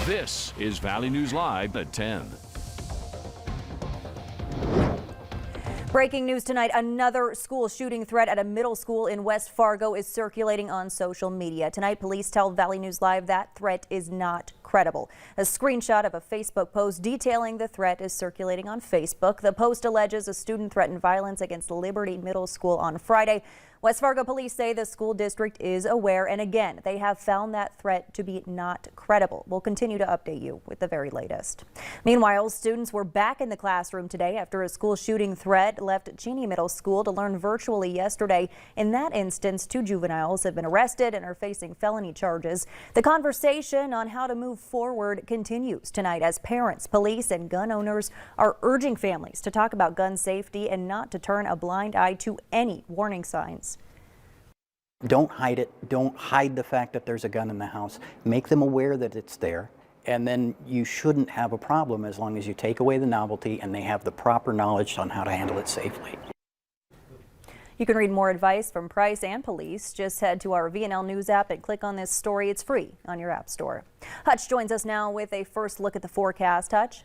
This is Valley News Live at 10. Breaking news tonight, another school shooting threat at a middle school in West Fargo is circulating on social media. Tonight, police tell Valley News Live that threat is not credible. A screenshot of a Facebook post detailing the threat is circulating on Facebook. The post alleges a student threatened violence against Liberty Middle School on Friday. West Fargo police say the school district is aware, and again, they have found that threat to be not credible. We'll continue to update you with the very latest. Meanwhile, students were back in the classroom today after a school shooting threat left Cheney Middle School to learn virtually yesterday. In that instance, 2 juveniles have been arrested and are facing felony charges. The conversation on how to move forward continues tonight as parents, police, and gun owners are urging families to talk about gun safety and not to turn a blind eye to any warning signs. Don't hide it. Don't hide the fact that there's a gun in the house. Make them aware that it's there, and then you shouldn't have a problem as long as you take away the novelty and they have the proper knowledge on how to handle it safely. You can read more advice from Price and police. Just head to our VNL News app and click on this story. It's free on your app store. Hutch joins us now with a first look at the forecast. Hutch?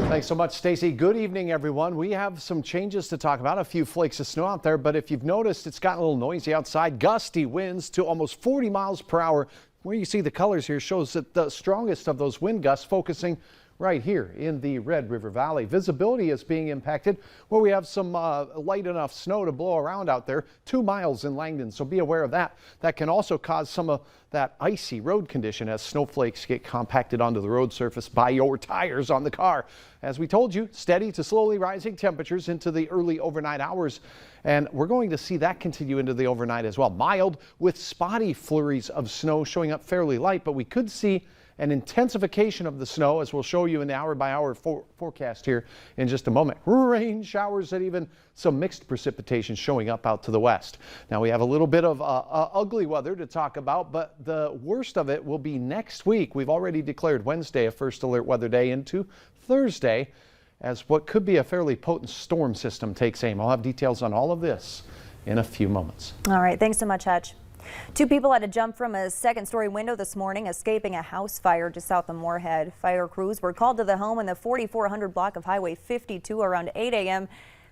Thanks so much, Stacy. Good evening, everyone. We have some changes to talk about. A few flakes of snow out there, but if you've noticed, it's gotten a little noisy outside. Gusty winds to almost 40 miles per hour. Where you see the colors here shows that the strongest of those wind gusts focusing right here in the Red River Valley. Visibility is being impacted where we have some light enough snow to blow around out there, 2 miles in Langdon, so be aware of that. That can also cause some of that icy road condition as snowflakes get compacted onto the road surface by your tires on the car. As we told you, steady to slowly rising temperatures into the early overnight hours, and we're going to see that continue into the overnight as well. Mild with spotty flurries of snow showing up fairly light, but we could see an intensification of the snow, as we'll show you in the hour-by-hour forecast here in just a moment. Rain showers and even some mixed precipitation showing up out to the west. Now we have a little bit of ugly weather to talk about, but the worst of it will be next week. We've already declared Wednesday a first alert weather day into Thursday, as what could be a fairly potent storm system takes aim. I'll have details on all of this in a few moments. All right, thanks so much, Hutch. 2 people had to jump from a second-story window this morning, escaping a house fire just south of Moorhead. Fire crews were called to the home in the 4400 block of Highway 52 around 8 a.m.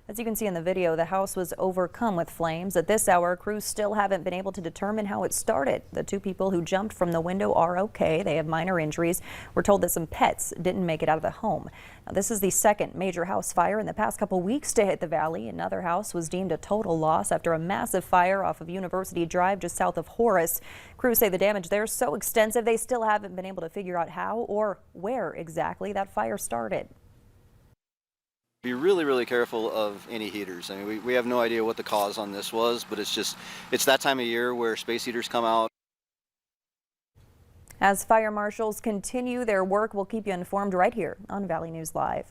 As you can see in the video, the house was overcome with flames. At this hour, crews still haven't been able to determine how it started. The 2 people who jumped from the window are okay. They have minor injuries. We're told that some pets didn't make it out of the home. Now, this is the second major house fire in the past couple weeks to hit the valley. Another house was deemed a total loss after a massive fire off of University Drive just south of Horace. Crews say the damage there is so extensive they still haven't been able to figure out how or where exactly that fire started. Be really, really careful of any heaters. I mean, we have no idea what the cause on this was, but it's that time of year where space heaters come out. As fire marshals continue their work, we'll keep you informed right here on Valley News Live.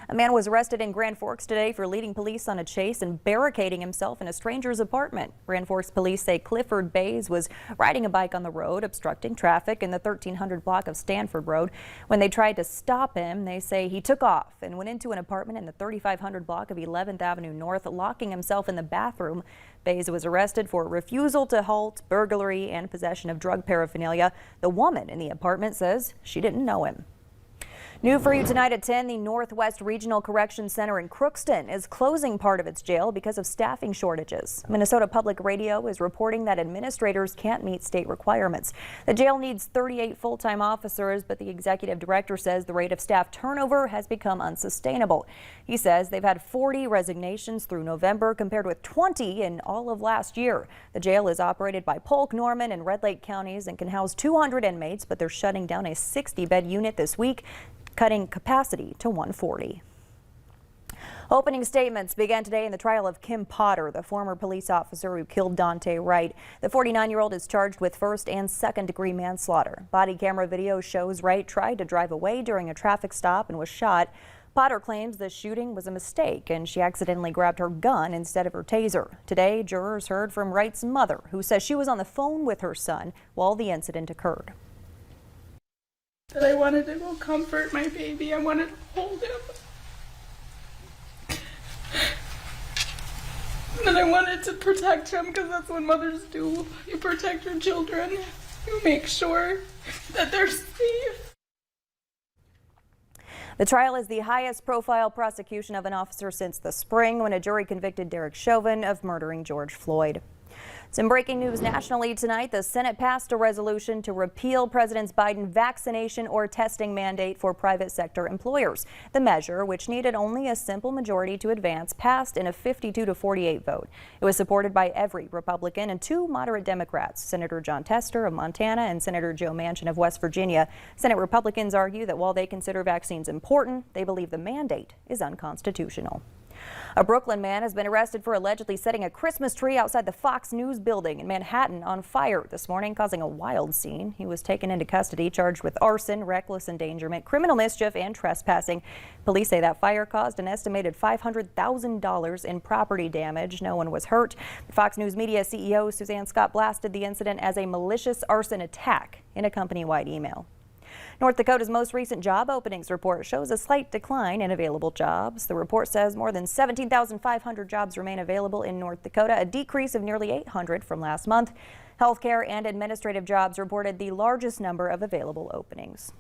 A man was arrested in Grand Forks today for leading police on a chase and barricading himself in a stranger's apartment. Grand Forks police say Clifford Bays was riding a bike on the road, obstructing traffic in the 1300 block of Stanford Road. When they tried to stop him, they say he took off and went into an apartment in the 3500 block of 11th Avenue North, locking himself in the bathroom. Bays was arrested for refusal to halt, burglary, and possession of drug paraphernalia. The woman in the apartment says she didn't know him. New for you tonight at 10, the Northwest Regional Correction Center in Crookston is closing part of its jail because of staffing shortages. Minnesota Public Radio is reporting that administrators can't meet state requirements. The jail needs 38 full-time officers, but the executive director says the rate of staff turnover has become unsustainable. He says they've had 40 resignations through November compared with 20 in all of last year. The jail is operated by Polk, Norman, and Red Lake counties and can house 200 inmates, but they're shutting down a 60-bed unit this week, cutting capacity to 140. Opening statements began today in the trial of Kim Potter, the former police officer who killed Dante Wright. The 49-year-old is charged with first and second-degree manslaughter. Body camera video shows Wright tried to drive away during a traffic stop and was shot. Potter claims the shooting was a mistake and she accidentally grabbed her gun instead of her taser. Today, jurors heard from Wright's mother, who says she was on the phone with her son while the incident occurred. That I wanted to go comfort my baby. I wanted to hold him. And I wanted to protect him because that's what mothers do. You protect your children. You make sure that they're safe. The trial is the highest profile prosecution of an officer since the spring when a jury convicted Derek Chauvin of murdering George Floyd. Some breaking news nationally tonight. The Senate passed a resolution to repeal President Biden's vaccination or testing mandate for private sector employers. The measure, which needed only a simple majority to advance, passed in a 52-48 vote. It was supported by every Republican and 2 moderate Democrats, Senator Jon Tester of Montana and Senator Joe Manchin of West Virginia. Senate Republicans argue that while they consider vaccines important, they believe the mandate is unconstitutional. A Brooklyn man has been arrested for allegedly setting a Christmas tree outside the Fox News building in Manhattan on fire this morning, causing a wild scene. He was taken into custody, charged with arson, reckless endangerment, criminal mischief, and trespassing. Police say that fire caused an estimated $500,000 in property damage. No one was hurt. Fox News Media CEO Suzanne Scott blasted the incident as a malicious arson attack in a company-wide email. North Dakota's most recent job openings report shows a slight decline in available jobs. The report says more than 17,500 jobs remain available in North Dakota, a decrease of nearly 800 from last month. Healthcare and administrative jobs reported the largest number of available openings.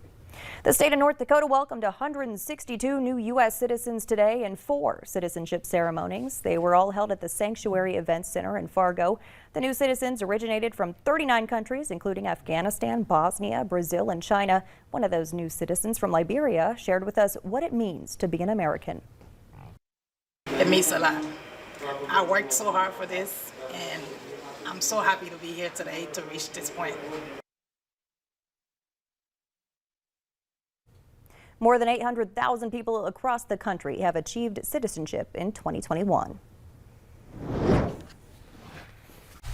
The state of North Dakota welcomed 162 new U.S. citizens today in 4 citizenship ceremonies. They were all held at the Sanctuary Events Center in Fargo. The new citizens originated from 39 countries, including Afghanistan, Bosnia, Brazil, and China. One of those new citizens from Liberia shared with us what it means to be an American. It means a lot. I worked so hard for this, and I'm so happy to be here today to reach this point. More than 800,000 people across the country have achieved citizenship in 2021.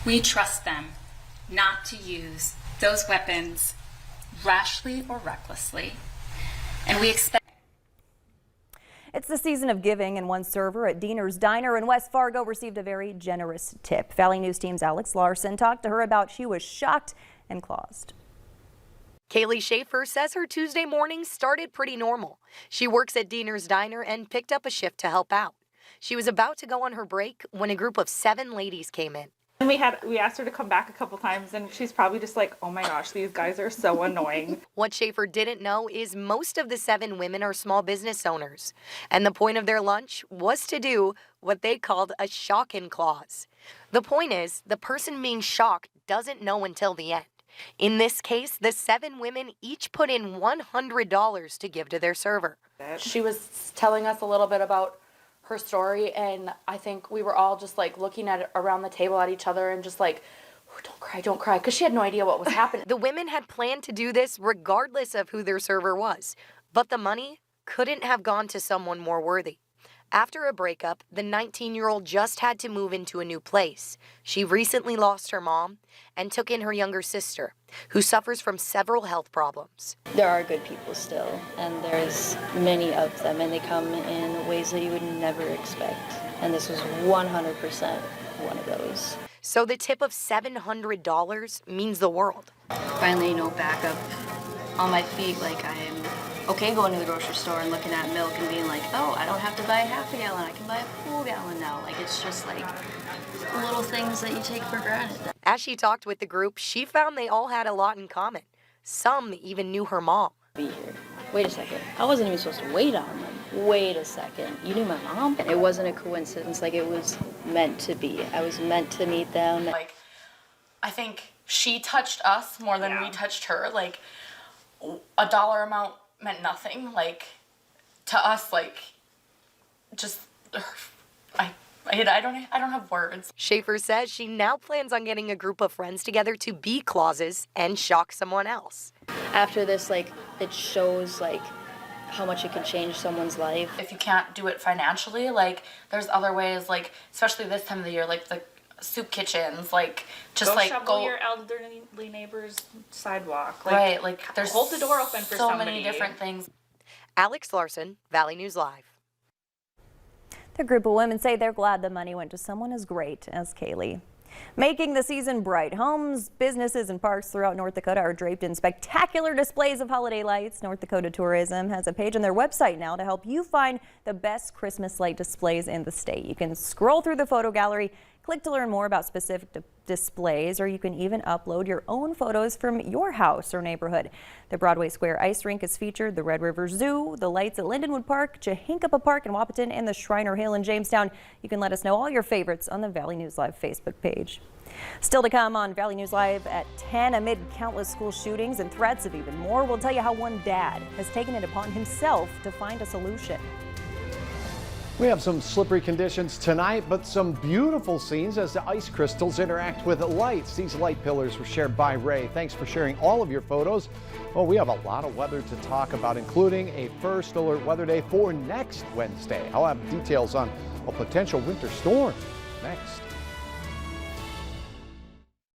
We trust them not to use those weapons rashly or recklessly, and we expect. It's the season of giving, and one server at Diener's Diner in West Fargo received a very generous tip. Valley News Team's Alex Larson talked to her about she was shocked and claused. Kaylee Schaefer says her Tuesday morning started pretty normal. She works at Diener's Diner and picked up a shift to help out. She was about to go on her break when a group of 7 ladies came in. And we asked her to come back a couple times, and she's probably just like, oh my gosh, these guys are so annoying. What Schaefer didn't know is most of the 7 women are small business owners, and the point of their lunch was to do what they called a shock-in clause. The point is, the person being shocked doesn't know until the end. In this case, the 7 women each put in $100 to give to their server. She was telling us a little bit about her story, and I think we were all just like looking at it around the table at each other and just like, oh, don't cry, because she had no idea what was happening. The women had planned to do this regardless of who their server was, but the money couldn't have gone to someone more worthy. After a breakup, the 19-year-old just had to move into a new place. She recently lost her mom and took in her younger sister, who suffers from several health problems. There are good people still, and there's many of them, and they come in ways that you would never expect. And this was 100% one of those. So the tip of $700 means the world. Finally, back up on my feet, like I am okay going to the grocery store and looking at milk and being like, oh, I don't have to buy a half a gallon, I can buy a full gallon now. Like, it's just like little things that you take for granted. As she talked with the group, she found they all had a lot in common. Some even knew her mom. Be here. Wait a second. I wasn't even supposed to wait on them. Wait a second. You knew my mom? It wasn't a coincidence. Like, it was meant to be. I was meant to meet them. Like, I think she touched us more than we touched her. Like, a dollar amount meant nothing. Like, to us, like, just, I don't have words. Schaefer says she now plans on getting a group of friends together to be clauses and shock someone else. After this, like, it shows, like, how much it can change someone's life. If you can't do it financially, like, there's other ways, like, especially this time of the year, like the soup kitchens, like, just shovel your elderly neighbor's sidewalk. Like, right, like, there's hold the door open for so somebody. many different things. Alex Larson, Valley News Live. The group of women say they're glad the money went to someone as great as Kaylee. Making the season bright, homes, businesses, and parks throughout North Dakota are draped in spectacular displays of holiday lights. North Dakota Tourism has a page on their website now to help you find the best Christmas light displays in the state. You can scroll through the photo gallery, Click to learn more about specific displays, or you can even upload your own photos from your house or neighborhood. The Broadway Square Ice Rink is featured, the Red River Zoo, the lights at Lindenwood Park, Jahinkapa Park in Wapaton, and the Shriner Hill in Jamestown. You can let us know all your favorites on the Valley News Live Facebook page. Still to come on Valley News Live at 10, amid countless school shootings and threats of even more, we'll tell you how one dad has taken it upon himself to find a solution. We have some slippery conditions tonight, but some beautiful scenes as the ice crystals interact with lights. These light pillars were shared by Ray. Thanks for sharing all of your photos. Well, we have a lot of weather to talk about, including a first alert weather day for next Wednesday. I'll have details on a potential winter storm next.